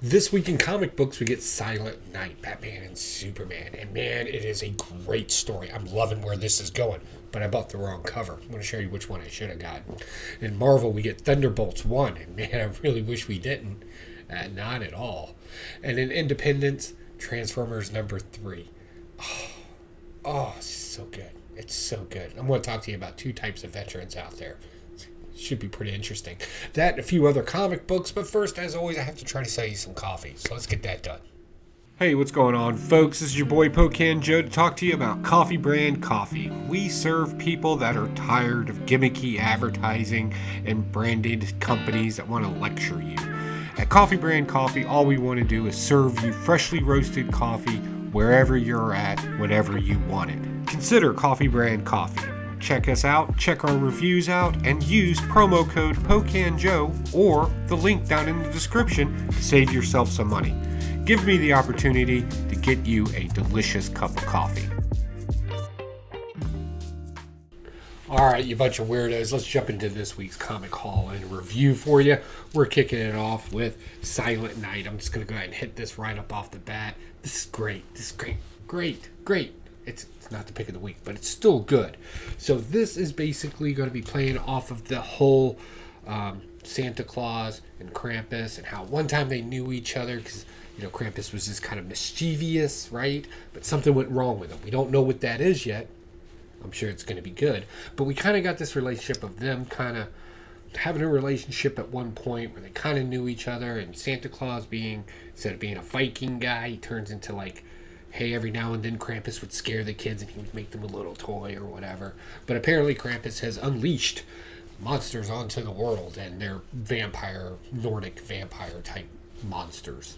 This week in comic books, we get Silent Night, Batman and Superman. And man, it is a great story. I'm loving where this is going, but I bought the wrong cover. I'm going to show you which one I should have gotten. In Marvel, we get Thunderbolts 1, and man, I really wish we didn't. Not at all. And in Independence, Transformers number 3. Oh, it's so good. It's so good. I'm going to talk to you about two types of veterans out there. Should be pretty interesting. That and a few other comic books, but first, as always, I have to try to sell you some coffee. So let's get that done. Hey, what's going on, folks? This is your boy Pocan Joe to talk to you about Coffee Brand Coffee. We serve people that are tired of gimmicky advertising and branded companies that want to lecture you. At Coffee Brand Coffee, all we want to do is serve you freshly roasted coffee wherever you're at, whenever you want it. Consider Coffee Brand Coffee. Check us out, check our reviews out, and use promo code POCANJOE or the link down in the description to save yourself some money. Give me the opportunity to get you a delicious cup of coffee. Alright, you bunch of weirdos, let's jump into this week's comic haul and review for you. We're kicking it off with Silent Night. I'm just going to go ahead and hit this right up off the bat. This is great. This is great. It's not the pick of the week, but it's still good. So this is basically going to be playing off of the whole Santa Claus and Krampus and how one time they knew each other because, you know, Krampus was just kind of mischievous, right? But something went wrong with him. We don't know what that is yet. I'm sure it's going to be good. But we kind of got this relationship of them kind of having a relationship at one point where they kind of knew each other, and Santa Claus being, instead of being a Viking guy, he turns into like, hey, every now and then Krampus would scare the kids and he would make them a little toy or whatever. But apparently Krampus has unleashed monsters onto the world, and they're Nordic vampire type monsters.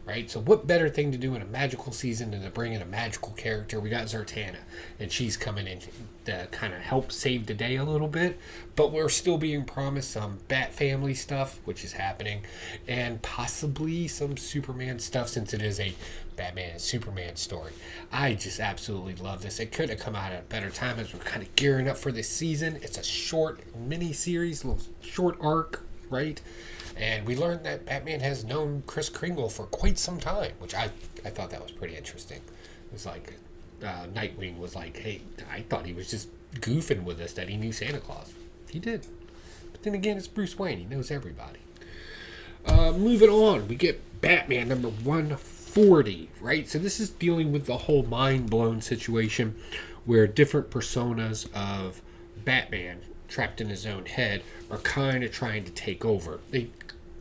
Right? So what better thing to do in a magical season than to bring in a magical character? We got Zatanna, and she's coming in to kind of help save the day a little bit, but we're still being promised some Bat Family stuff, which is happening, and possibly some Superman stuff since it is a Batman and Superman story. I just absolutely love this. It could have come out at a better time as we're kind of gearing up for this season. It's a short mini-series, little short arc, right? And we learned that Batman has known Kris Kringle for quite some time, which I thought that was pretty interesting. It was like Nightwing was like, hey, I thought he was just goofing with us that he knew Santa Claus. He did. But then again, it's Bruce Wayne. He knows everybody. Moving on, we get Batman number 140, right? So this is dealing with the whole mind-blown situation where different personas of Batman trapped in his own head are kind of trying to take over. They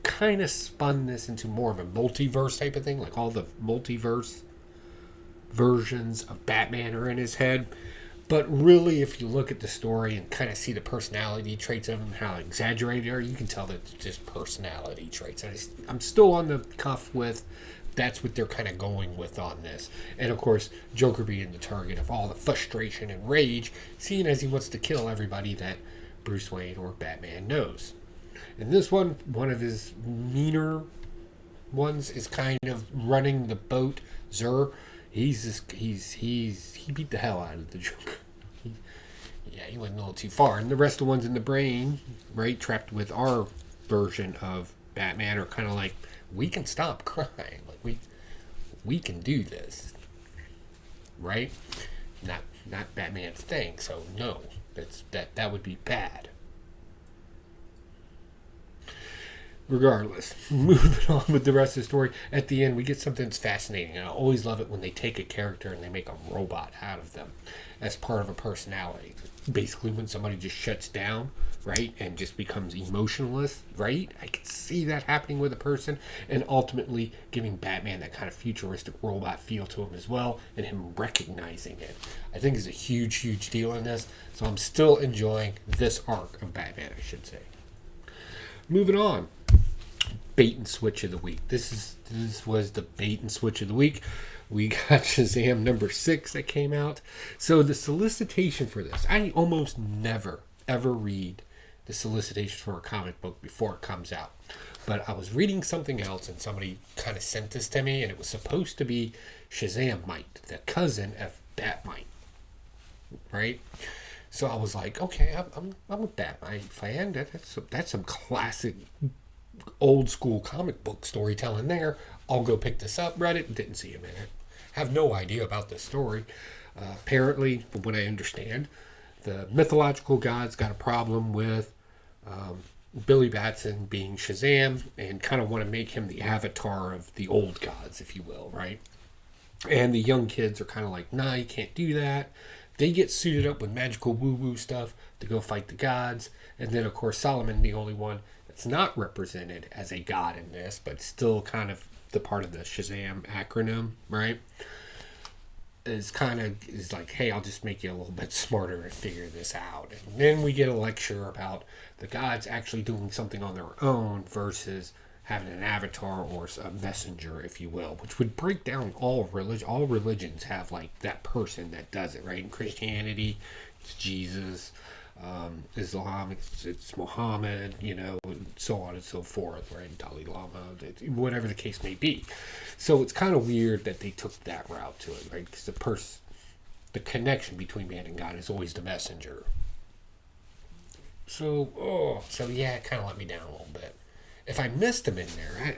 kind of spun this into more of a multiverse type of thing, like all the multiverse versions of Batman are in his head. But really, if you look at the story and kind of see the personality traits of him, how exaggerated they are, you can tell that it's just personality traits. I'm still on the cuff with that's what they're kind of going with on this. And of course, Joker being the target of all the frustration and rage, seeing as he wants to kill everybody that Bruce Wayne or Batman knows. And this one of his meaner ones is kind of running the boat. He beat the hell out of the Joker. He went a little too far. And the rest of the ones in the brain, right, trapped with our version of Batman, are kind of like, we can stop crying. Like we can do this, right? Not Batman's thing. So no, that would be bad. Regardless, moving on with the rest of the story, at the end we get something that's fascinating, and I always love it when they take a character and they make a robot out of them as part of a personality. Basically when somebody just shuts down, right, and just becomes emotionless, right? I can see that happening with a person, and ultimately giving Batman that kind of futuristic robot feel to him as well, and him recognizing it. I think is a huge deal in this, so I'm still enjoying this arc of Batman, I should say. Moving on. Bait and switch of the week. This was the bait and switch of the week. We got Shazam number 6 that came out. So the solicitation for this, I almost never ever read the solicitation for a comic book before it comes out. But I was reading something else and somebody kind of sent this to me, and it was supposed to be Shazamite, the cousin of Batmite, right? So I was like, okay, I'm a Batmite fan. That's some classic old school comic book storytelling there. I'll go pick this up, read it, didn't see him in it. Have no idea about this story. Apparently, from what I understand, the mythological gods got a problem with Billy Batson being Shazam and kind of want to make him the avatar of the old gods, if you will, right? And the young kids are kind of like, nah, you can't do that. They get suited up with magical woo-woo stuff to go fight the gods. And then, of course, Solomon, the only one that's not represented as a god in this, but still kind of the part of the Shazam acronym, right? Is like, hey, I'll just make you a little bit smarter to figure this out. And then we get a lecture about the gods actually doing something on their own versus having an avatar or a messenger, if you will, which would break down all religion. All religions have like that person that does it, right? In Christianity, it's Jesus. Islam, it's Muhammad, so on and so forth, right? Dalai Lama, whatever the case may be. So it's kind of weird that they took that route to it, right? Because the connection between man and God is always the messenger. So yeah, it kind of let me down a little bit. If I missed him in there,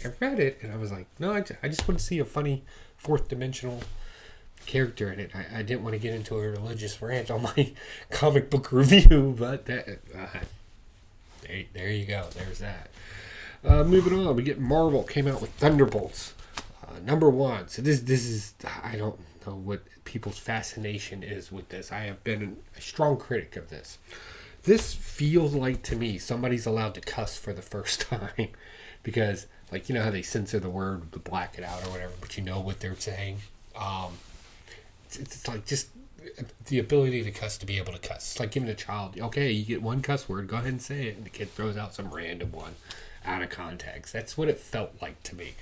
I read it and I was like, no, I just want to see a funny fourth dimensional character in it. I didn't want to get into a religious rant on my comic book review, but that, there you go. There's that. Moving on, we get Marvel came out with Thunderbolts, #1. So this is, I don't know what people's fascination is with this. I have been a strong critic of this. This feels like to me somebody's allowed to cuss for the first time, because like how they censor the word to black it out or whatever, but you know what they're saying. It's like just the ability to cuss, to be able to cuss. It's like giving a child, okay, you get one cuss word, go ahead and say it, and the kid throws out some random one out of context. That's what it felt like to me.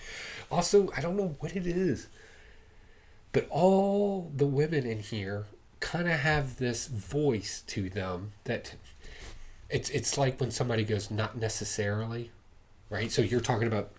Also, I don't know what it is, but all the women in here kind of have this voice to them that it's like when somebody goes, not necessarily, right? So you're talking about,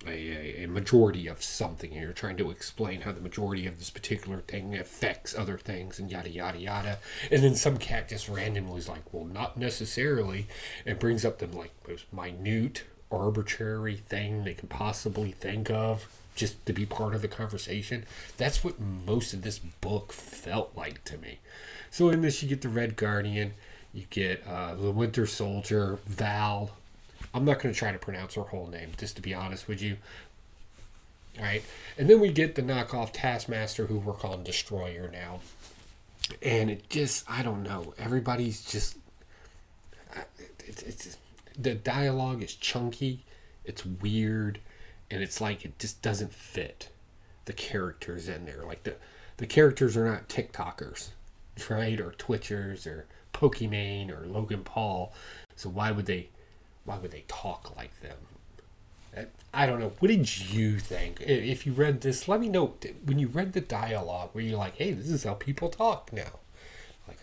a majority of something, and you're trying to explain how the majority of this particular thing affects other things and yada yada yada, and then some cat just randomly is like, well, not necessarily, and brings up the like most minute arbitrary thing they can possibly think of just to be part of the conversation. That's what most of this book felt like to me. So in this, you get the Red Guardian, you get the Winter Soldier, Val. I'm not going to try to pronounce her whole name, just to be honest with you. All right. And then we get the knockoff Taskmaster, who we're calling Destroyer now. And it just, I don't know. Everybody's just, it's the dialogue is chunky. It's weird. And it's like, it just doesn't fit the characters in there. Like the characters are not TikTokers, right? Or Twitchers or Pokimane or Logan Paul. So why would they talk like them? I don't know. What did you think? If you read this, let me know. When you read the dialogue, were you like, hey, this is how people talk now? Like,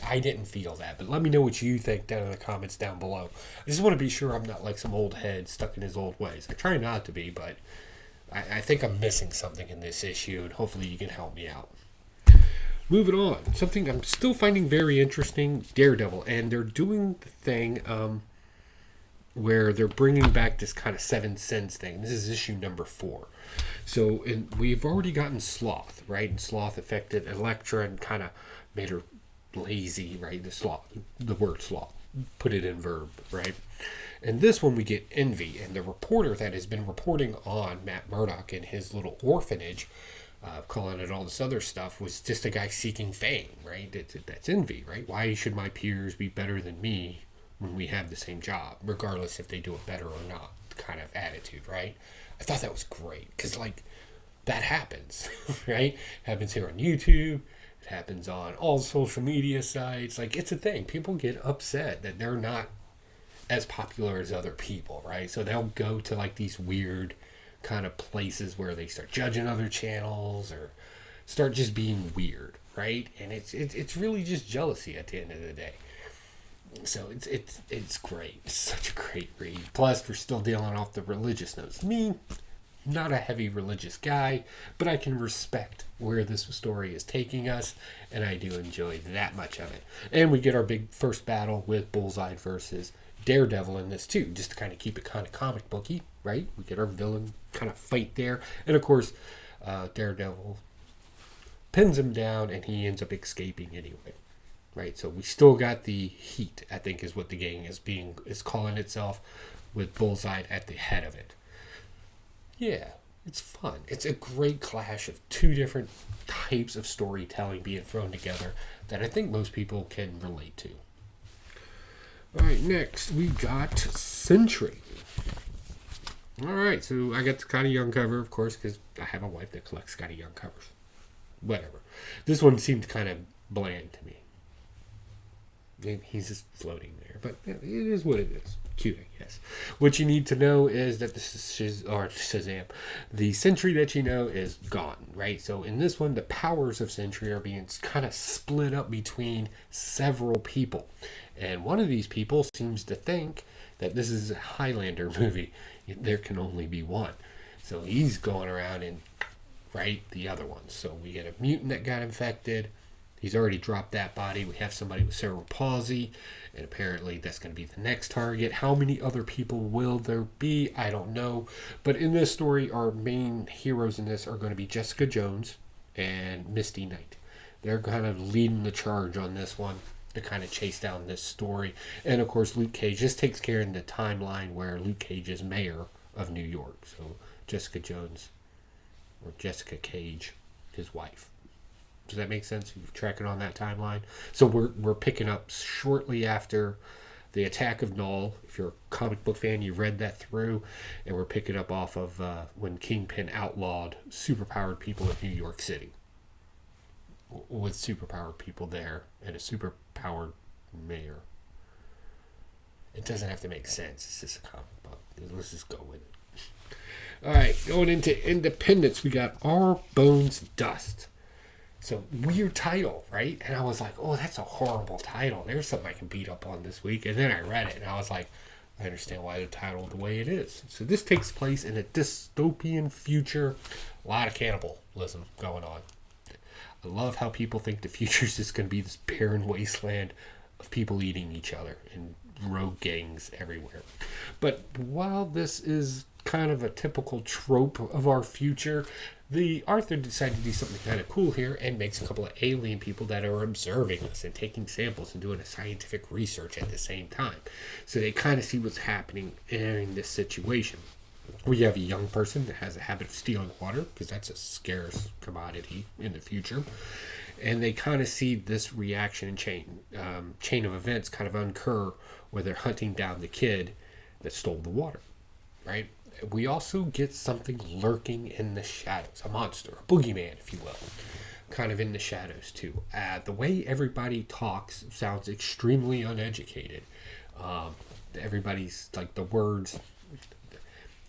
I didn't feel that. But let me know what you think down in the comments down below. I just want to be sure I'm not like some old head stuck in his old ways. I try not to be, but I think I'm missing something in this issue, and hopefully you can help me out. Moving on. Something I'm still finding very interesting, Daredevil. And they're doing the thing where they're bringing back this kind of 7 sins thing. This is issue #4. So we've already gotten Sloth, right? And Sloth affected Elektra and kind of made her lazy, right? The word sloth, put it in verb, right? And this one we get Envy, and the reporter that has been reporting on Matt Murdock and his little orphanage, calling it all this other stuff, was just a guy seeking fame, right? That's Envy, right? Why should my peers be better than me when we have the same job, regardless if they do it better or not, kind of attitude, right? I thought that was great, because like that happens, right? It happens here on YouTube, it happens on all social media sites. Like, it's a thing. People get upset that they're not as popular as other people, right? So they'll go to like these weird kind of places where they start judging other channels or start just being weird, right? And it's really just jealousy at the end of the day. So it's great. It's such a great read. Plus, we're still dealing off the religious notes. Me, not a heavy religious guy, but I can respect where this story is taking us, and I do enjoy that much of it. And we get our big first battle with Bullseye versus Daredevil in this too, just to kind of keep it kind of comic booky, right? We get our villain kind of fight there. And of course, Daredevil pins him down and he ends up escaping anyway. Right, so we still got the heat, I think is what the gang is calling itself, with Bullseye at the head of it. Yeah, it's fun. It's a great clash of two different types of storytelling being thrown together that I think most people can relate to. Alright, next we got Sentry. Alright, so I got the Scotty Young cover, of course, because I have a wife that collects Scotty Young covers. Whatever. This one seemed kind of bland to me. He's just floating there, but it is what it is. Cute, I guess. What you need to know is that Shazam, the Sentry that you know is gone, right? So in this one, the powers of Sentry are being kind of split up between several people. And one of these people seems to think that this is a Highlander movie. There can only be one. So he's going around and the other ones. So we get a mutant that got infected. He's already dropped that body. We have somebody with cerebral palsy, and apparently that's going to be the next target. How many other people will there be? I don't know. But in this story, our main heroes in this are going to be Jessica Jones and Misty Knight. They're kind of leading the charge on this one to kind of chase down this story. And of course, Luke Cage just takes care of the timeline where Luke Cage is mayor of New York. So Jessica Jones, or Jessica Cage, his wife. Does that make sense? You're tracking on that timeline. So we're picking up shortly after the attack of Null. If you're a comic book fan, you've read that through. And we're picking up off of when Kingpin outlawed superpowered people in New York City. With superpowered people there and a superpowered mayor. It doesn't have to make sense. It's just a comic book. Let's just go with it. All right, going into Independence, we got Our Bones Dust. So, weird title, right? And I was like, oh, that's a horrible title. There's something I can beat up on this week. And then I read it, and I was like, I understand why the title the way it is. So, this takes place in a dystopian future. A lot of cannibalism going on. I love how people think the future is just going to be this barren wasteland of people eating each other and rogue gangs everywhere. But while this is kind of a typical trope of our future, the Arthur decided to do something kind of cool here and makes a couple of alien people that are observing us and taking samples and doing a scientific research at the same time. So they kind of see what's happening in this situation. We have a young person that has a habit of stealing water, because that's a scarce commodity in the future. And they kind of see this reaction and chain of events kind of occur where they're hunting down the kid that stole the water, right? We also get something lurking in the shadows, a monster, a boogeyman, if you will, kind of in the shadows too. The way everybody talks sounds extremely uneducated. Everybody's like the words.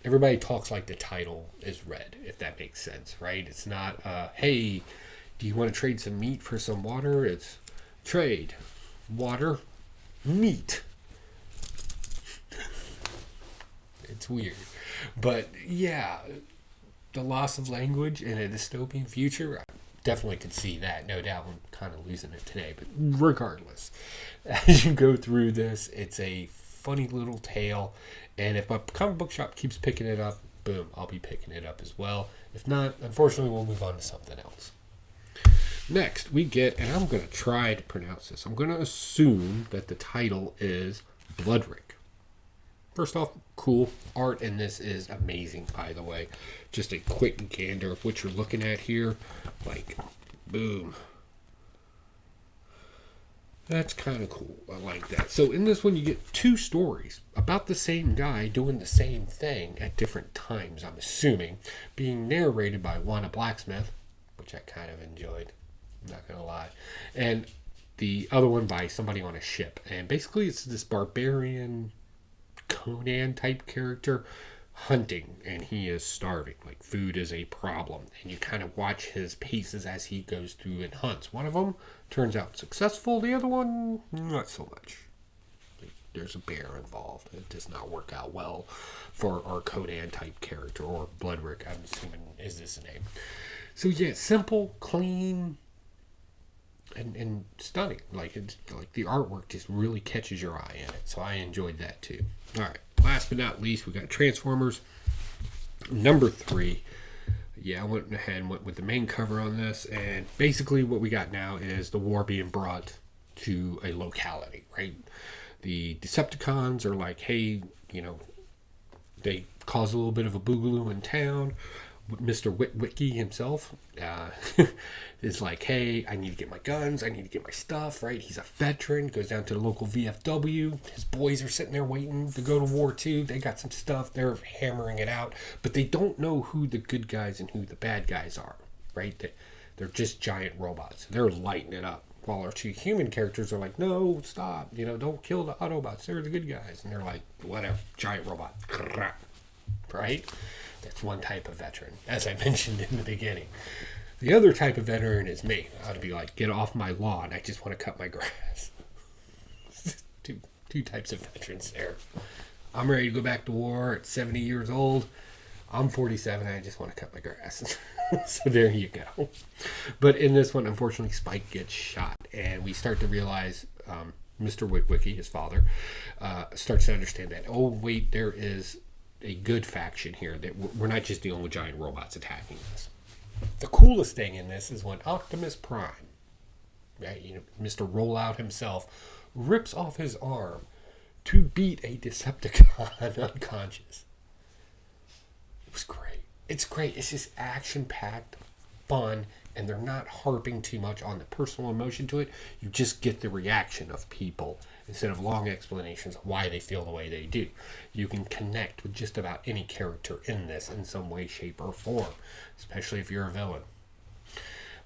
Everybody talks like the title is read, if that makes sense, right? It's not, hey, do you want to trade some meat for some water? It's trade, water, meat. It's weird. But yeah, the loss of language in a dystopian future, I definitely could see that. No doubt I'm kind of losing it today. But regardless, as you go through this, it's a funny little tale. And if my comic book shop keeps picking it up, boom, I'll be picking it up as well. If not, unfortunately, we'll move on to something else. Next, we get, and I'm going to try to pronounce this. I'm going to assume that the title is Bloodrick. First off, cool. Art in this is amazing, by the way. Just a quick gander of what you're looking at here. Like, boom. That's kind of cool. I like that. So in this one, you get two stories about the same guy doing the same thing at different times, I'm assuming. Being narrated by one, a blacksmith, which I kind of enjoyed. I'm not going to lie. And the other one by somebody on a ship. And basically, it's this barbarian Conan type character hunting, and he is starving. Like, food is a problem, and you kind of watch his paces as he goes through and hunts. One of them turns out successful, the other one not so much. Like, there's a bear involved. It does not work out well for our Conan type character, or Bloodrick, I'm assuming is this name. So yeah, simple, clean, and stunning. Like it's like the artwork just really catches your eye in it. So I enjoyed that too. All right. Last but not least, we got Transformers number 3. Yeah, I went ahead and went with the main cover on this, and basically what we got now is the war being brought to a locality, right? The Decepticons are like, hey, they cause a little bit of a boogaloo in town. Mr. Witwicky himself is like, hey, I need to get my guns, I need to get my stuff, right? He's a veteran, goes down to the local VFW. His boys are sitting there waiting to go to war too. They got some stuff, they're hammering it out, but they don't know who the good guys and who the bad guys are, right? They're just giant robots. They're lighting it up. While our 2 human characters are like, no, stop, don't kill the Autobots, they're the good guys. And they're like, whatever, giant robot, right? That's one type of veteran, as I mentioned in the beginning. The other type of veteran is me. I ought to be like, get off my lawn. I just want to cut my grass. two types of veterans there. I'm ready to go back to war at 70 years old. I'm 47. I just want to cut my grass. So there you go. But in this one, unfortunately, Spike gets shot. And we start to realize Mr. Witwicky, his father, starts to understand that, oh, wait, there is a good faction here, that we're not just dealing with giant robots attacking us. The coolest thing in this is when Optimus Prime, right, Mr. Rollout himself, rips off his arm to beat a Decepticon unconscious. It was great. It's great. It's just action-packed, fun, and they're not harping too much on the personal emotion to it. You just get the reaction of people instead of long explanations of why they feel the way they do. You can connect with just about any character in this in some way, shape, or form, especially if you're a villain.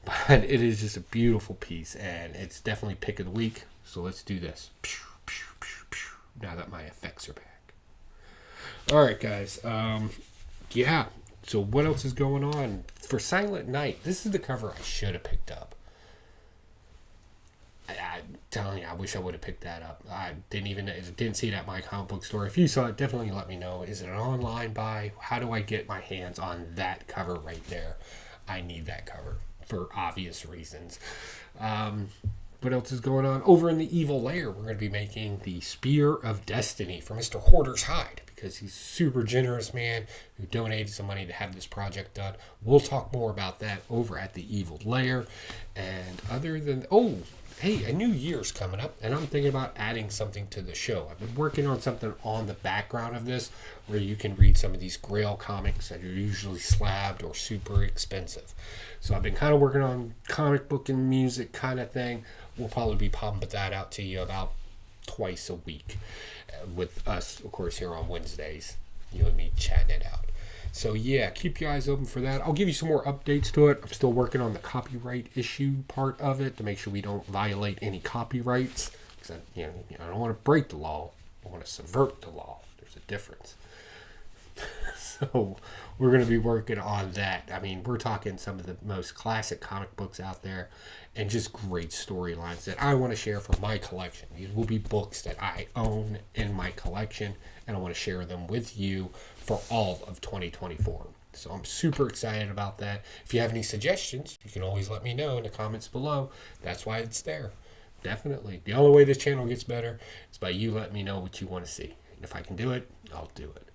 But it is just a beautiful piece, and it's definitely pick of the week. So let's do this. Now that my effects are back. All right, guys. Yeah. So what else is going on? For Silent Night, this is the cover I should have picked up. I'm telling you, I wish I would have picked that up. I didn't see it at my comic book store. If you saw it, definitely let me know. Is it an online buy? How do I get my hands on that cover right there? I need that cover for obvious reasons. What else is going on? Over in the Evil Lair, we're going to be making the Spear of Destiny for Mr. Hoarder's Hide, because he's a super generous man who donated some money to have this project done. We'll talk more about that over at the Evil Lair. And other than... hey, a new year's coming up, and I'm thinking about adding something to the show. I've been working on something on the background of this where you can read some of these Grail comics that are usually slabbed or super expensive. So I've been kind of working on comic book and music kind of thing. We'll probably be pumping that out to you about twice a week with us, of course, here on Wednesdays, you and me chatting it out. So yeah, keep your eyes open for that. I'll give you some more updates to it. I'm still working on the copyright issue part of it to make sure we don't violate any copyrights. Because I don't want to break the law. I want to subvert the law. There's a difference. So we're going to be working on that. I mean, we're talking some of the most classic comic books out there and just great storylines that I want to share from my collection. These will be books that I own in my collection, and I want to share them with you for all of 2024. So I'm super excited about that. If you have any suggestions, you can always let me know in the comments below. That's why it's there. Definitely. The only way this channel gets better is by you letting me know what you want to see. And if I can do it, I'll do it.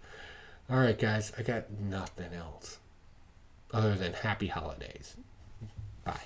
All right, guys. I got nothing else other than happy holidays. Bye.